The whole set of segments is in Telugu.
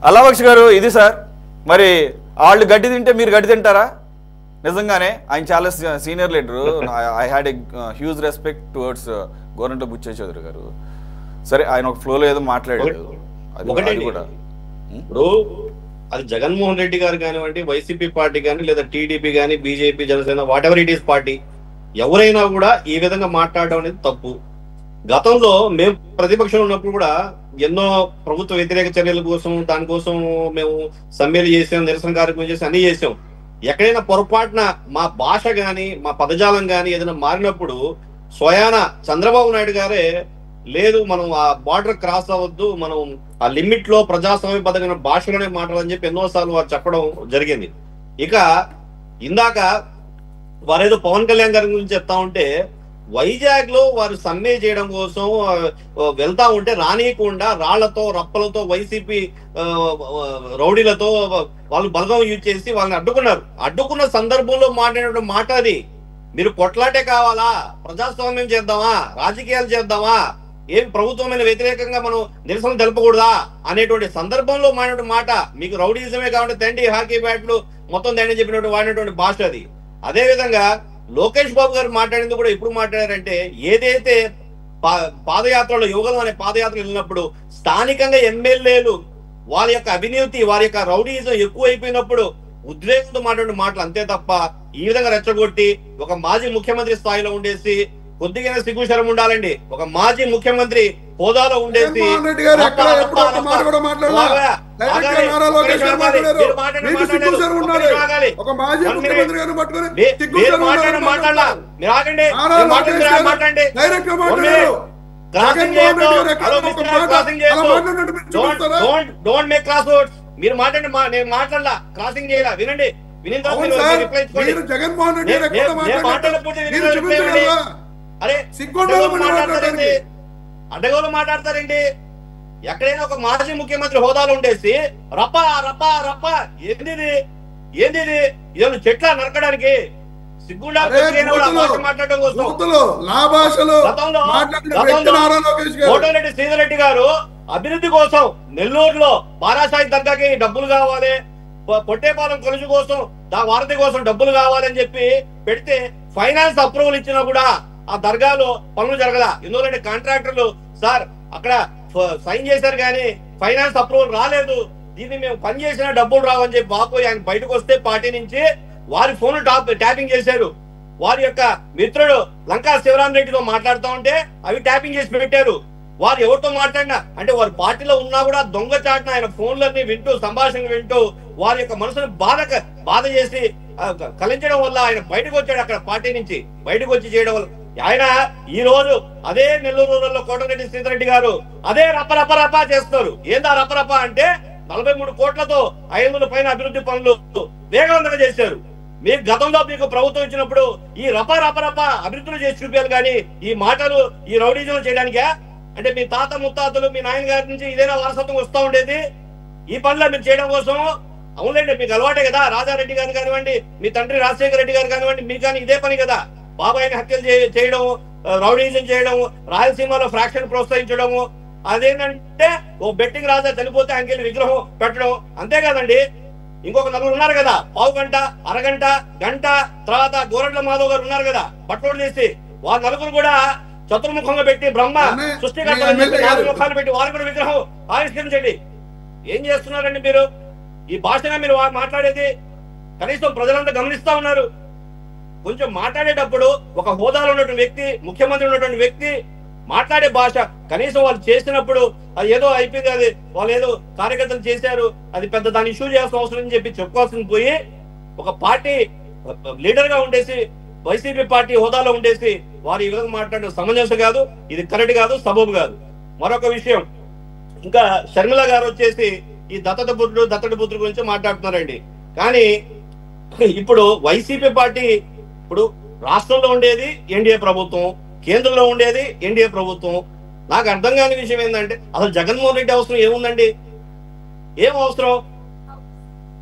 అల్లాబక్ష్ గారు ఇది సార్, మరి వాళ్ళు గడ్డి తింటే మీరు గడ్డి తింటారా? నిజంగానే ఆయన చాలా senior leader. I had a huge respect towards Gorantla Butchaiah Chowdary గారు. సరే, ఆయన ఒక ఫ్లోలో ఏదో మాట్లాడారు. అది కూడా ఇప్పుడు అది జగన్మోహన్ రెడ్డి గారు కానివ్వండి, వైసీపీ పార్టీ కానీ, లేదా టీడీపీ కానీ, BJP, Janasena, what ever it is party, ఎవరైనా కూడా ఈ విధంగా మాట్లాడడం అనేది తప్పు. గతంలో మేము ప్రతిపక్షంలో ఉన్నప్పుడు కూడా ఎన్నో ప్రభుత్వ వ్యతిరేక చర్యల కోసం, దానికోసం మేము సమ్మెలు చేసాం, నిరసన కార్యక్రమం చేసి అన్ని చేసాం. ఎక్కడైనా పొరపాటున మా భాష గాని, మా పదజాలం గాని ఏదైనా మారినప్పుడు స్వయాన చంద్రబాబు నాయుడు గారే లేదు, మనం ఆ బార్డర్ క్రాస్ అవ్వద్దు, మనం ఆ లిమిట్ లో ప్రజాస్వామ్యబద్ధమైన భాషలోనే మాట్లాడాలని చెప్పి ఎన్నోసార్లు వారు చెప్పడం జరిగింది. ఇక ఇందాక వారేదో పవన్ కళ్యాణ్ గారి గురించి చెప్తా ఉంటే, వైజాగ్ లో వారు సమ్మె చేయడం కోసం వెళ్తా ఉంటే రానియకుండా రాళ్లతో, రప్పలతో, వైసీపీ రౌడీలతో వాళ్ళు బలగం యూజ్ చేసి వాళ్ళని అడ్డుకున్నారు. అడ్డుకున్న సందర్భంలో మాట్లాడిన మాట అది. మీరు కొట్లాటే కావాలా, ప్రజాస్వామ్యం చేద్దామా, రాజకీయాలు చేద్దామా, ఏం ప్రభుత్వం మీద వ్యతిరేకంగా మనం నిరసన తెలపకూడదా అనేటువంటి సందర్భంలో మాడిన మాట. మీకు రౌడీజమే కాబట్టి తండి, హాకీ బ్యాట్లు మొత్తం తండి చెప్పినట్టు వాడినటువంటి భాష అది. అదే విధంగా లోకేష్ బాబు గారు మాట్లాడింది కూడా ఎప్పుడు మాట్లాడారంటే, ఏదైతే పాదయాత్రలో యువగలం అనే పాదయాత్ర వెళ్ళినప్పుడు స్థానికంగా ఎమ్మెల్యేలు వారి యొక్క అవినీతి, వారి యొక్క రౌడీజం ఎక్కువైపోయినప్పుడు ఉద్రేకంతో మాట్లాడిన మాటలు, అంతే తప్ప ఈ విధంగా రెచ్చగొట్టి ఒక మాజీ ముఖ్యమంత్రి స్థాయిలో ఉండేసి కొద్దిగా సిగ్గుశరం ఉండాలండి. ఒక మాజీ ముఖ్యమంత్రి హోదాలో ఉండేసి డోంట్ మేక్ క్లాస్ వర్డ్స్. మీరు మాట్లాడండి, నేను మాట్లాడలా, క్రాసింగ్ చేయాల. వినండి, వినిన అరే అడ్డగోలు మాట్లాడతారండి. ఎక్కడైనా ఒక మాజీ ముఖ్యమంత్రి హోదాలో ఉండేసి రప్ప రప్ప రప్ప ఏంది ఇదేమో చెట్ల నరకడానికి సిగ్గుండా మాట్లాడడం కోసం. కోటమిరెడ్డి శ్రీధర్ రెడ్డి గారు అభివృద్ధి కోసం నెల్లూరులో బారాసాయి దర్గాకి డబ్బులు కావాలి, పొట్టేపాలెం కొలుసు కోసం, వారధి కోసం డబ్బులు కావాలని చెప్పి పెడితే ఫైనాన్స్ అప్రూవల్ ఇచ్చినా కూడా ఆ దర్గాలో పనులు జరగదా. ఎందుకంటే కాంట్రాక్టర్లు సార్ అక్కడ సైన్ చేశారు కానీ ఫైనాన్స్ అప్రూవల్ రాలేదు, దీన్ని మేము పని చేసినా డబ్బులు రావని చెప్పి వాపోయి ఆయన బయటకు వస్తే పార్టీ నుంచి వారి ఫోన్ ట్యాపింగ్ చేశారు. వారి యొక్క మిత్రుడు లంకా శివరామరెడ్డితో మాట్లాడుతూ ఉంటే అవి ట్యాపింగ్ చేసి పెట్టారు. వారు ఎవరితో మాట్లాడినా అంటే వారి పార్టీలో ఉన్నా కూడా దొంగచాటున ఆయన ఫోన్లన్నీ వింటూ, సంభాషణలు వింటూ వారి యొక్క మనసును బాధ చేసి కలించడం వల్ల ఆయన బయటకు వచ్చాడు. అక్కడ పార్టీ నుంచి బయటకు వచ్చి చేయడం వల్ల ఆయన ఈ రోజు అదే నెల్లూరు రూరల్లో కోటమిరెడ్డి శ్రీధర్ రెడ్డి గారు అదే రపరపరపా చేస్తారు. ఏందా రపరప అంటే 43 కోట్లతో 500 పైన అభివృద్ధి పనులు వేగవంతంగా చేశారు. మీకు గతంలో మీకు ప్రభుత్వం ఇచ్చినప్పుడు ఈ రపరపరప అభివృద్ధులు చేసి చూపారు కానీ ఈ మాటలు ఈ రౌడీజం చేయడానికే. అంటే మీ తాత ముత్తాతలు మీ నాయన గారి నుంచి ఇదేనా వారసత్వం వస్తూ ఉండేది? ఈ పనులు మీరు చేయడం కోసం అవునండి, మీకు అలవాటే కదా. రాజారెడ్డి గారు కానివ్వండి, మీ తండ్రి రాజశేఖర రెడ్డి గారు కానివ్వండి, మీకు కానీ ఇదే పని కదా. బాబాయిని హత్యలు చేయడం, రౌడీజం చేయడం, రాయలసీమలో ఫ్రాక్షన్ ప్రోత్సహించడము, అదేంటంటే ఓ బెట్టింగ్ రాజా చనిపోతే ఆయనకెళ్ళి విగ్రహం పెట్టడం, అంతే కదండి. ఇంకొక నలుగురు ఉన్నారు కదా, పావు గంట, అరగంట, గంట తర్వాత గోరంట్ల మాధవ్ గారు ఉన్నారు కదా పట్టుకోడు చేసి, వారు నలుగురు కూడా చతుర్ముఖంగా పెట్టి బ్రహ్మ సృష్టికర్త ముఖాలు పెట్టి వారు కూడా విగ్రహం ఆవిష్కరించండి. ఏం చేస్తున్నారండి మీరు? ఈ భాషగా మీరు మాట్లాడేది కనీసం ప్రజలంతా గమనిస్తా ఉన్నారు. కొంచెం మాట్లాడేటప్పుడు ఒక హోదాలో ఉన్నటువంటి వ్యక్తి, ముఖ్యమంత్రి ఉన్నటువంటి వ్యక్తి మాట్లాడే భాష కనీసం వాళ్ళు చేసినప్పుడు అది ఏదో అయిపోయింది, అది వాళ్ళు ఏదో కార్యకర్తలు చేశారు, అది పెద్ద దాన్ని ఇష్యూ చేయాల్సిన అవసరం అని చెప్పి చెప్పుకోవాల్సింది పోయి ఒక పార్టీ లీడర్ గా ఉండేసి వైసీపీ పార్టీ హోదాలో ఉండేసి వారు ఈ విధంగా మాట్లాడడం సమంజసం కాదు, ఇది కరెక్ట్ కాదు, సబబు కాదు. మరొక విషయం, ఇంకా షర్మిల గారు వచ్చేసి ఈ దత్తత పుత్రుడు గురించి మాట్లాడుతున్నారండి. కానీ ఇప్పుడు వైసీపీ పార్టీ ఇప్పుడు రాష్ట్రంలో ఉండేది ఎన్డీఏ ప్రభుత్వం, కేంద్రంలో ఉండేది ఎన్డీఏ ప్రభుత్వం. నాకు అర్థం కాని విషయం ఏంటంటే అసలు జగన్మోహన్ రెడ్డి అవసరం ఏముందండి? ఏం అవసరం?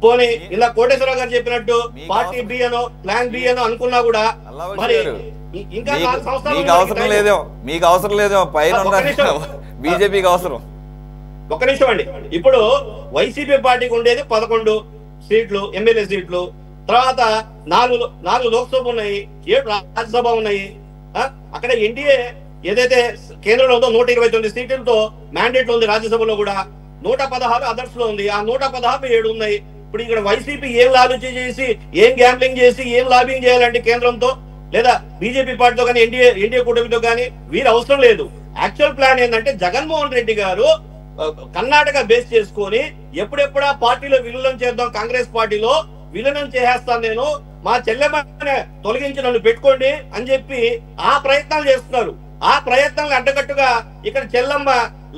పోనీ ఇలా కోటేశ్వరరావు గారు చెప్పినట్టు పార్టీ బి అనో ప్లాన్ బి అనో అనుకున్నా కూడా మరి ఇంకా మీకు అవసరం లేదో పైన బీజేపీకి అవసరం. ఒక్క నిమిషం అండి. ఇప్పుడు వైసీపీ పార్టీకి ఉండేది 11 సీట్లు, ఎమ్మెల్యే సీట్లు. తర్వాత 4 లోక్సభ ఉన్నాయి, 7 రాజ్యసభ ఉన్నాయి. అక్కడ ఎన్డీఏ ఏదైతే కేంద్రంలో ఉందో 129 సీట్లతో మ్యాండేట్ ఉంది. రాజ్యసభలో కూడా 116 అదర్స్ లో ఉంది. ఆ 116 7 ఉన్నాయి. ఇప్పుడు ఇక్కడ వైసీపీ ఏం లాలూచి చేసి, ఏం గ్యాంబ్లింగ్ చేసి, ఏం లాబింగ్ చేయాలంటే కేంద్రంతో లేదా బీజేపీ పార్టీతో కానీ ఎన్డీఏ కూటమితో కానీ వీరు అవసరం లేదు. యాక్చువల్ ప్లాన్ ఏంటంటే జగన్మోహన్ రెడ్డి గారు కర్ణాటక బేస్ చేసుకొని ఎప్పుడెప్పుడా పార్టీలో విలీనం చేద్దాం, కాంగ్రెస్ పార్టీలో విలీనం చేసేస్తాను నేను, మా చెల్లెమ్మని తొలగించి నన్ను పెట్టుకోండి అని చెప్పి ఆ ప్రయత్నాలు చేస్తున్నారు. ఆ ప్రయత్నాలు అడ్డకట్టుగా ఇక్కడ చెల్లమ్మ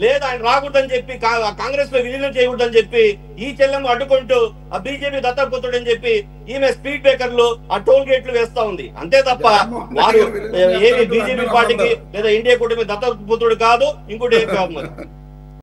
లేదు ఆయన రాకూడదని చెప్పి, కాంగ్రెస్ లో విలీనం చేయకూడదని చెప్పి ఈ చెల్లెమ్మ అడ్డుకుంటూ ఆ బీజేపీ దత్తపుత్రుడని చెప్పి ఈమె స్పీడ్ బ్రేకర్లు, ఆ టోల్ గేట్లు వేస్తా ఉంది. అంతే తప్ప వారు ఏమి బీజేపీ పార్టీకి లేదా ఇండియా కూటమి దత్తపుత్రుడు కాదు, ఇంకోటి ఏం కాదు. మరి